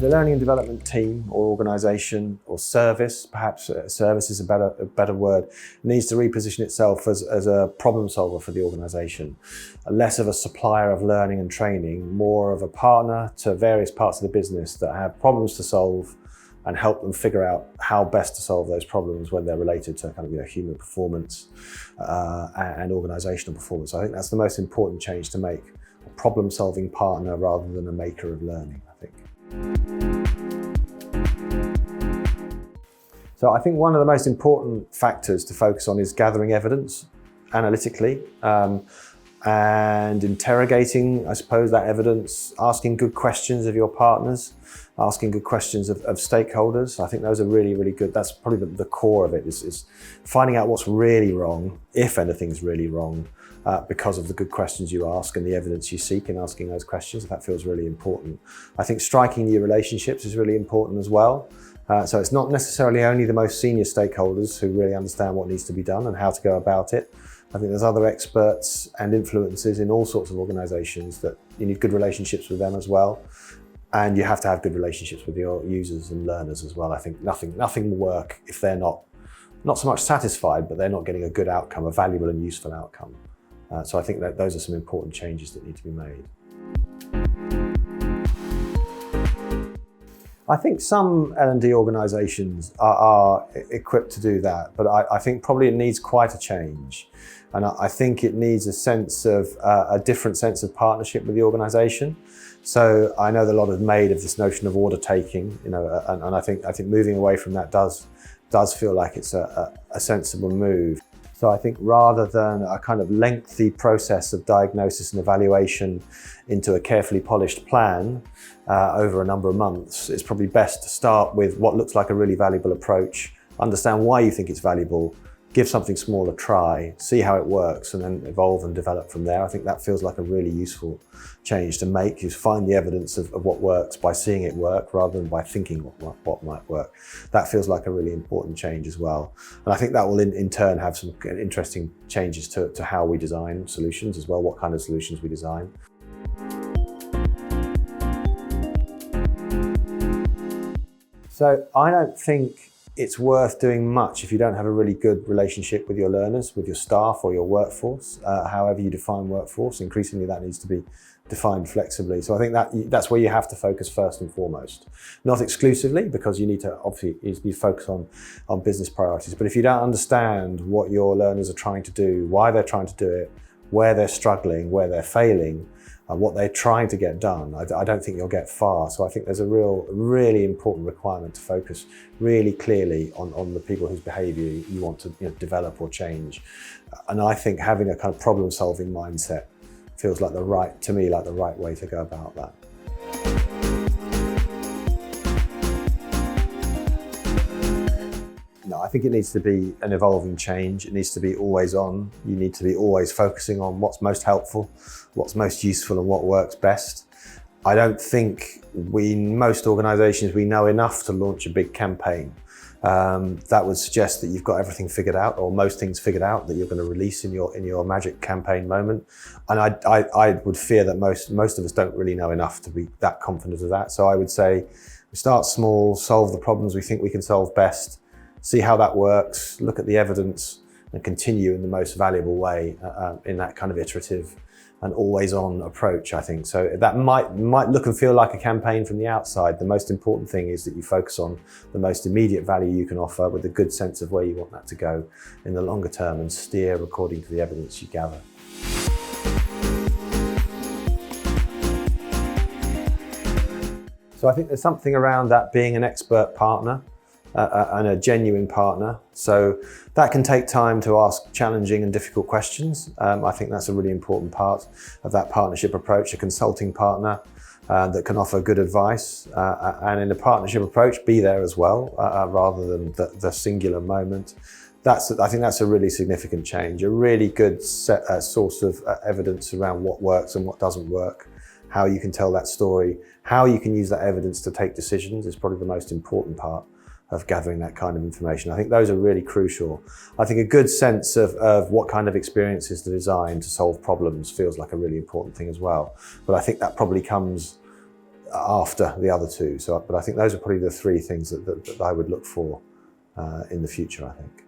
The learning and development team or organisation or service, perhaps service is a better word, needs to reposition itself as a problem solver for the organisation. Less of a supplier of learning and training, more of a partner to various parts of the business that have problems to solve and help them figure out how best to solve those problems when they're related to kind of human performance and organisational performance. I think that's the most important change to make. A problem-solving partner rather than a maker of learning, I think. So I think one of the most important factors to focus on is gathering evidence analytically and interrogating, I suppose, that evidence, asking good questions of your partners, asking good questions of stakeholders. I think those are really, really good. That's probably the core of it, is finding out what's really wrong, if anything's really wrong, because of the good questions you ask and the evidence you seek in asking those questions. That feels really important. I think striking new relationships is really important as well. So it's not necessarily only the most senior stakeholders who really understand what needs to be done and how to go about it. I think there's other experts and influencers in all sorts of organisations that you need good relationships with them as well. And you have to have good relationships with your users and learners as well. I think nothing will work if they're not so much satisfied, but they're not getting a good outcome, a valuable and useful outcome. So I think that those are some important changes that need to be made. I think some L&D organisations are equipped to do that, but I think probably it needs quite a change. And I think it needs a sense of, a different sense of partnership with the organisation. So I know that a lot is made of this notion of order taking, and I think moving away from that does feel like it's a sensible move. So I think rather than a kind of lengthy process of diagnosis and evaluation into a carefully polished plan over a number of months, it's probably best to start with what looks like a really valuable approach, understand why you think it's valuable, give something small a try, see how it works, and then evolve and develop from there. I think that feels like a really useful change to make, is find the evidence of what works by seeing it work rather than by thinking what might work. That feels like a really important change as well. And I think that will in turn have some interesting changes to how we design solutions as well, what kind of solutions we design. So I don't think it's worth doing much if you don't have a really good relationship with your learners, with your staff or your workforce, however you define workforce. Increasingly that needs to be defined flexibly. So I think that's where you have to focus first and foremost. Not exclusively, because you need to obviously focus on business priorities. But if you don't understand what your learners are trying to do, why they're trying to do it, where they're struggling, where they're failing, what they're trying to get done, I don't think you'll get far. So I think there's a really important requirement to focus really clearly on the people whose behaviour you want to develop or change. And I think having a kind of problem-solving mindset feels like the right way to go about that. No, I think it needs to be an evolving change. It needs to be always on. You need to be always focusing on what's most helpful, what's most useful, and what works best. I don't think most organisations, we know enough to launch a big campaign. That would suggest that you've got everything figured out, or most things figured out, that you're going to release in your magic campaign moment. And I would fear that most of us don't really know enough to be that confident of that. So I would say we start small, solve the problems we think we can solve best, see how that works, look at the evidence, and continue in the most valuable way in that kind of iterative and always-on approach, I think. So that might look and feel like a campaign from the outside. The most important thing is that you focus on the most immediate value you can offer with a good sense of where you want that to go in the longer term, and steer according to the evidence you gather. So I think there's something around that being an expert partner, and a genuine partner. So that can take time to ask challenging and difficult questions. I think that's a really important part of that partnership approach, a consulting partner that can offer good advice. And in a partnership approach, be there as well, rather than the singular moment. I think that's a really significant change, a really good source of evidence around what works and what doesn't work, how you can tell that story, how you can use that evidence to take decisions is probably the most important part of gathering that kind of information. I think those are really crucial. I think a good sense of what kind of experiences to design to solve problems feels like a really important thing as well. But I think that probably comes after the other two. But I think those are probably the three things that I would look for in the future, I think.